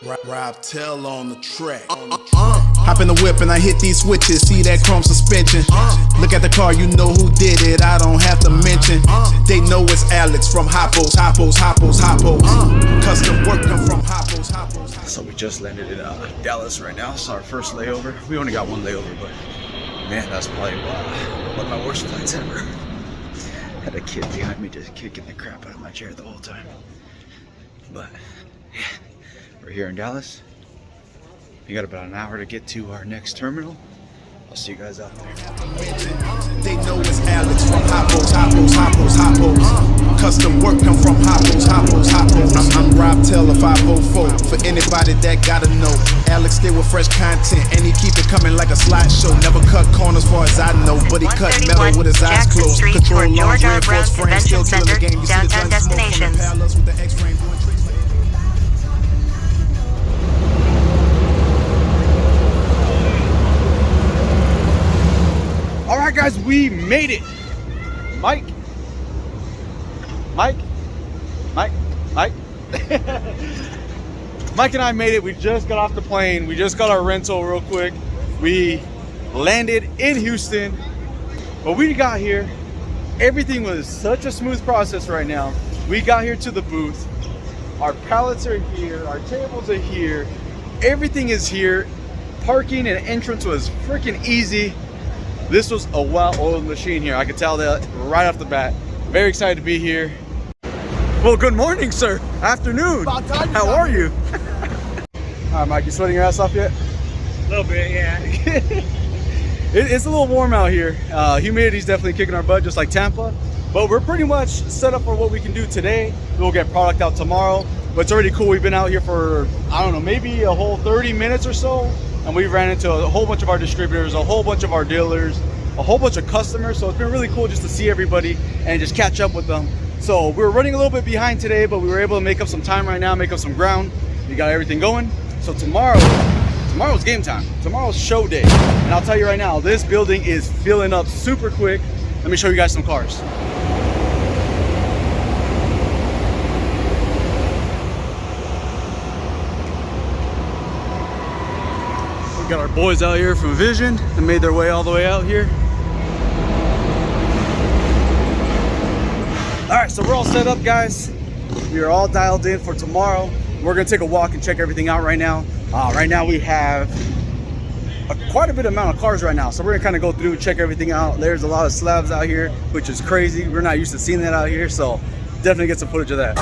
Rob Tell on the track. Hop in the whip and I hit these switches. See that chrome suspension. Look at the car, you know who did it. I don't have to mention. They know it's Alex from Hoppos. Custom work come from Hoppos. So we just landed in Dallas right now. It's our first layover. We only got one layover, but man, that's probably one of my worst flights ever. Had a kid behind me just kicking the crap out of my chair the whole time. But yeah, we're here in Dallas. We got about an hour to get to our next terminal. I'll see you guys out there. They know it's Alex from Hoppos. Custom work come from Hoppos. I'm Rob Tell if I vote for anybody that gotta know. Alex stay with fresh content and he keep it coming like a slideshow. Never cut corners far as I know, but he cut metal with his eyes closed. Control long reinforced frames, still killing the game. You see the gun smoke from the palace with the X-frame doing tricks. All right, guys, we made it. Mike. Mike and I made it. We just got off the plane. We just got our rental real quick. We landed in Houston. But we got here, everything was such a smooth process right now. We got here to the booth. Our pallets are here. Our tables are here. Everything is here. Parking and entrance was freaking easy. This was a well-oiled machine here. I could tell that right off the bat. Very excited to be here. Well, good morning, sir. Afternoon. How are you? All right, Mike, you sweating your ass off yet? A little bit, yeah. It's a little warm out here. Humidity's definitely kicking our butt, just like Tampa. But we're pretty much set up for what we can do today. We'll get product out tomorrow. But it's already cool. We've been out here for, I don't know, maybe a whole 30 minutes or so. And we ran into a whole bunch of our distributors, a whole bunch of our dealers, a whole bunch of customers. So it's been really cool just to see everybody and just catch up with them. So we're running a little bit behind today, but we were able to make up some time right now, make up some ground. We got everything going. So tomorrow's game time. Tomorrow's show day. And I'll tell you right now, this building is filling up super quick. Let me show you guys some cars. Got our boys out here from Vision that made their way all the way out here. All right, so we're all set up, guys. We are all dialed in for tomorrow. We're gonna take a walk and check everything out right now. Right now we have quite a bit amount of cars right now. So we're gonna kind of go through and check everything out. There's a lot of slabs out here, which is crazy. We're not used to seeing that out here, so definitely get some footage of that.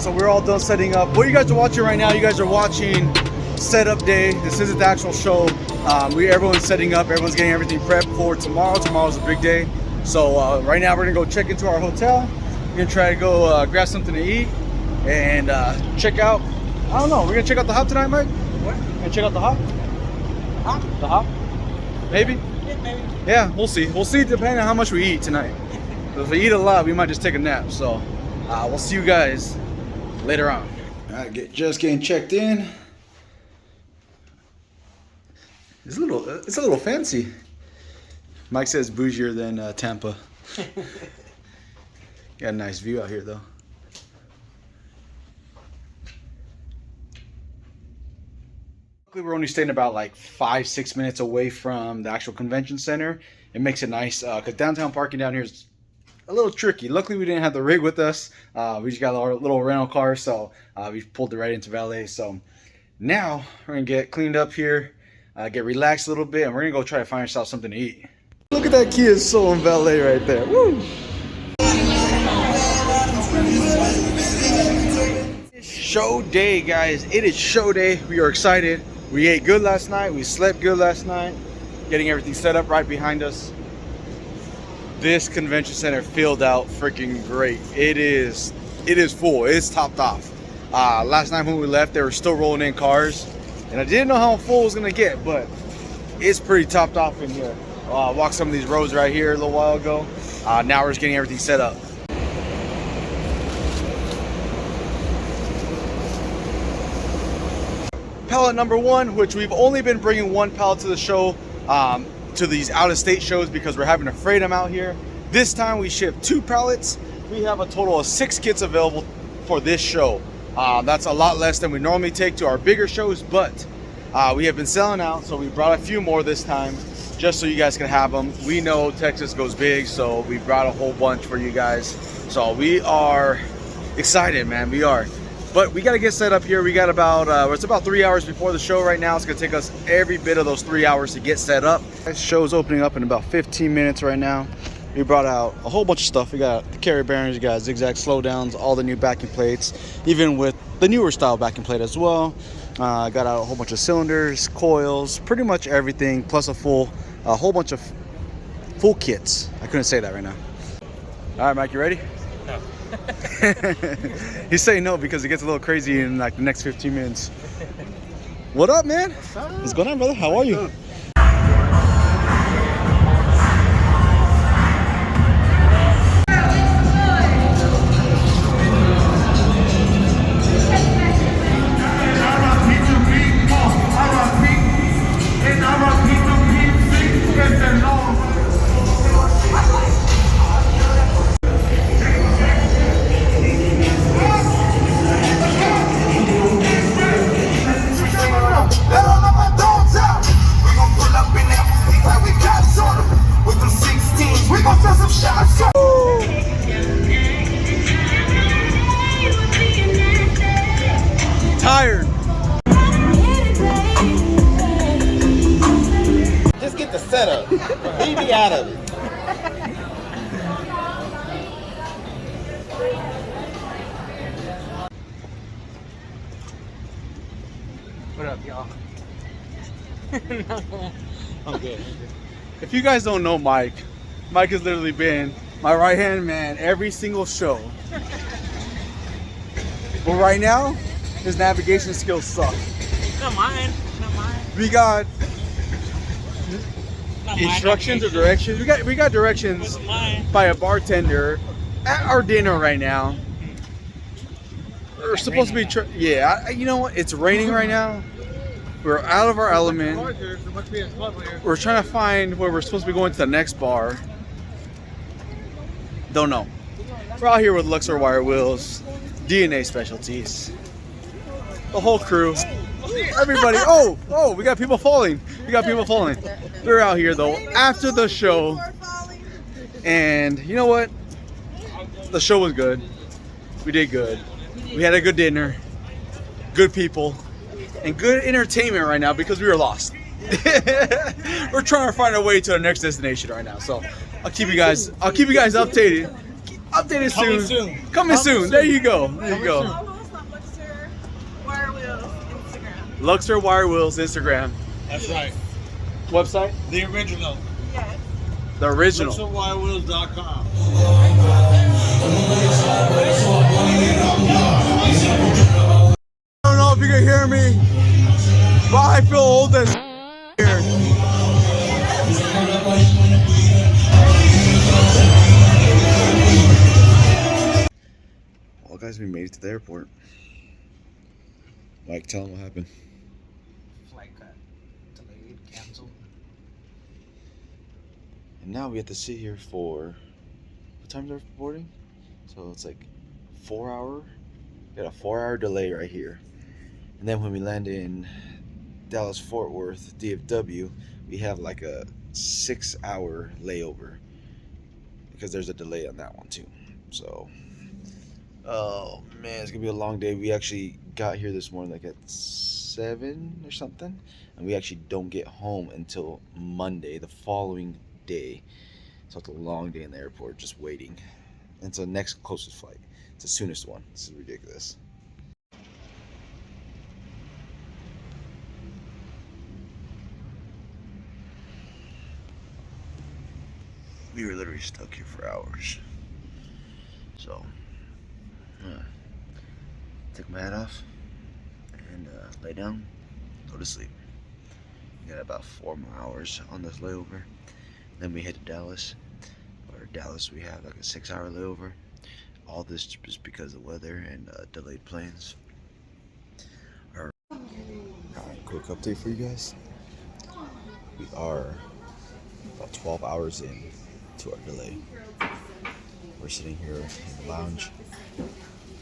So we're all done setting up. What you guys are watching right now, you guys are watching setup day. This isn't the actual show. Everyone's setting up, everyone's getting everything prepped for tomorrow. Tomorrow's a big day. So right now we're gonna go check into our hotel. We're gonna try to go grab something to eat and check out, I don't know, we're gonna check out the hop tonight, Mike? What? Gonna check out the hop? Hop? The hop? Maybe? Yeah, maybe. Yeah, we'll see. We'll see depending on how much we eat tonight. If we eat a lot, we might just take a nap. So we'll see you guys later on. All right, just getting checked in. It's a little fancy. Mike says bougier than Tampa. Got a nice view out here though. Luckily, we're only staying about like 5-6 minutes away from the actual convention center. It makes it nice because downtown parking down here is a little tricky. Luckily, we didn't have the rig with us. We just got our little rental car, so we pulled it right into valet. So now we're gonna get cleaned up here, get relaxed a little bit, and we're gonna go try to find ourselves something to eat. Look at that Kia Soul in valet right there. Woo! Show day, guys. It is show day. We are excited. We ate good last night. We slept good last night. Getting everything set up right behind us. This convention center filled out freaking great. It is full. It's topped off. Last night when we left, they were still rolling in cars, and I didn't know how full it was gonna get, but it's pretty topped off in here. Walked some of these roads right here a little while ago. Now we're just getting everything set up. Pallet number one, which we've only been bringing one pallet to the show, to these out-of-state shows because we're having to freight them out here. This time we shipped 2 pallets. We have a total of 6 kits available for this show. That's a lot less than we normally take to our bigger shows, but we have been selling out, so we brought a few more this time just so you guys can have them. We know Texas goes big, so we brought a whole bunch for you guys. So we are excited, man. We are. But we got to get set up here. We got about, it's about 3 hours before the show right now. It's going to take us every bit of those 3 hours to get set up. This show's opening up in about 15 minutes right now. We brought out a whole bunch of stuff. We got the carry bearings, we got zigzag slowdowns, all the new backing plates, even with the newer style backing plate as well. Got out a whole bunch of cylinders, coils, pretty much everything, plus a whole bunch of full kits. I couldn't say that right now. All right, Mike, you ready? No. He's saying no because it gets a little crazy in like the next 15 minutes. What up, man? What's going on, brother? How are you? Tired. Just get the setup. Leave me out of it. What up, y'all? Okay. If you guys don't know Mike, Mike has literally been my right-hand man every single show. But right now, his navigation skills suck. Not mine. Not mine. We got Not mine. instructions or directions. We got directions Wasn't mine. by a bartender at our dinner right now. We're supposed to be, yeah. You know what? It's raining right now. We're out of our element. We're trying to find where we're supposed to be going to the next bar. Don't know. We're out here with Luxor Wire Wheels, DNA Specialties, the whole crew, everybody. Oh, we got people falling. We're out here though after the show, and you know what? The show was good. We did good. We had a good dinner, good people, and good entertainment right now because we were lost. We're trying to find our way to our next destination right now. So I'll keep you guys updated. Coming soon. There you go. Luxor Wire Wheels Instagram. That's right. Website? The original. The original. LuxorWireWheels.com. I don't know if you can hear me, but I feel old as here. Well, guys, we made it to the airport. Mike, tell them what happened. Flight got delayed, canceled. And now we have to sit here for, what time is our boarding? So it's like 4 hour. We got a 4 hour delay right here. And then when we land in Dallas Fort Worth, DFW, we have like a 6 hour layover because there's a delay on that one too. So, oh man, it's gonna be a long day. We actually got here this morning like at 7 or something, and we actually don't get home until Monday, the following day. So it's a long day in the airport just waiting. And it's the next closest flight. It's the soonest one. This is ridiculous. We were literally stuck here for hours. So, take my hat off and lay down, go to sleep. We got about 4 more hours on this layover. Then we head to Dallas. Or Dallas, we have like a 6 hour layover. All this just because of weather and delayed planes. Alright, quick update for you guys. We are about 12 hours in to our delay. We're sitting here in the lounge.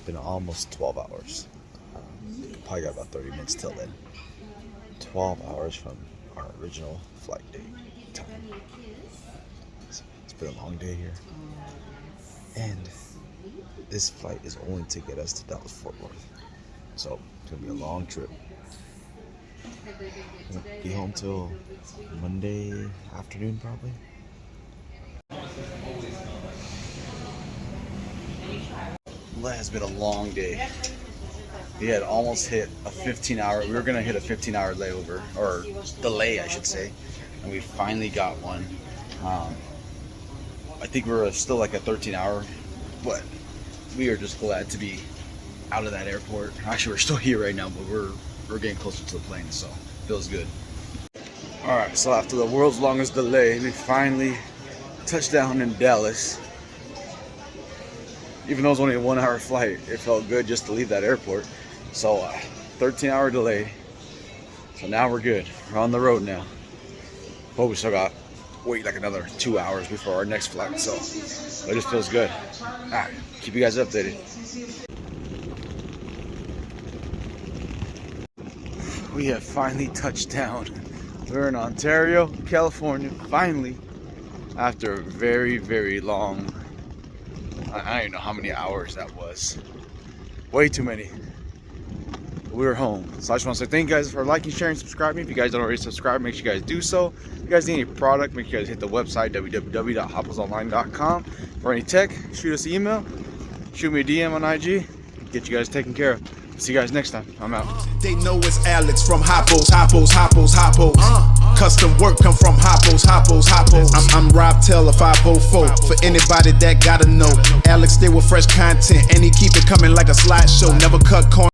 Been almost 12 hours. Probably got about 30 minutes till then. 12 hours from our original flight date time. It's been a long day here. And this flight is only to get us to Dallas Fort Worth. So it's gonna be a long trip. We'll be home till Monday afternoon probably. Well, that has been a long day. We had almost hit a 15-hour. We were gonna hit a 15-hour layover, or delay, I should say, and we finally got one. I think we were still like a 13-hour, but we are just glad to be out of that airport. Actually, we're still here right now, but we're getting closer to the plane, so it feels good. All right, so after the world's longest delay, we finally touched down in Dallas. Even though it was only a 1 hour flight, it felt good just to leave that airport. So 13-hour delay. So now we're good. We're on the road now. But we still got wait like another 2 hours before our next flight. So it just feels good. All right, keep you guys updated. We have finally touched down. We're in Ontario, California, finally, after a very, very long, I don't even know how many hours that was. Way too many. We're home. So I just want to say thank you guys for liking, sharing, subscribing. If you guys don't already subscribe, make sure you guys do so. If you guys need any product, make sure you guys hit the website, www.hopposonline.com. For any tech, shoot us an email, shoot me a DM on IG, get you guys taken care of. See you guys next time. I'm out. They know it's Alex from Hoppos. Custom work come from Hoppos. I'm Rob Taylor 504. For anybody that gotta know, Alex stay with fresh content and he keep it coming like a slideshow. Never cut corners.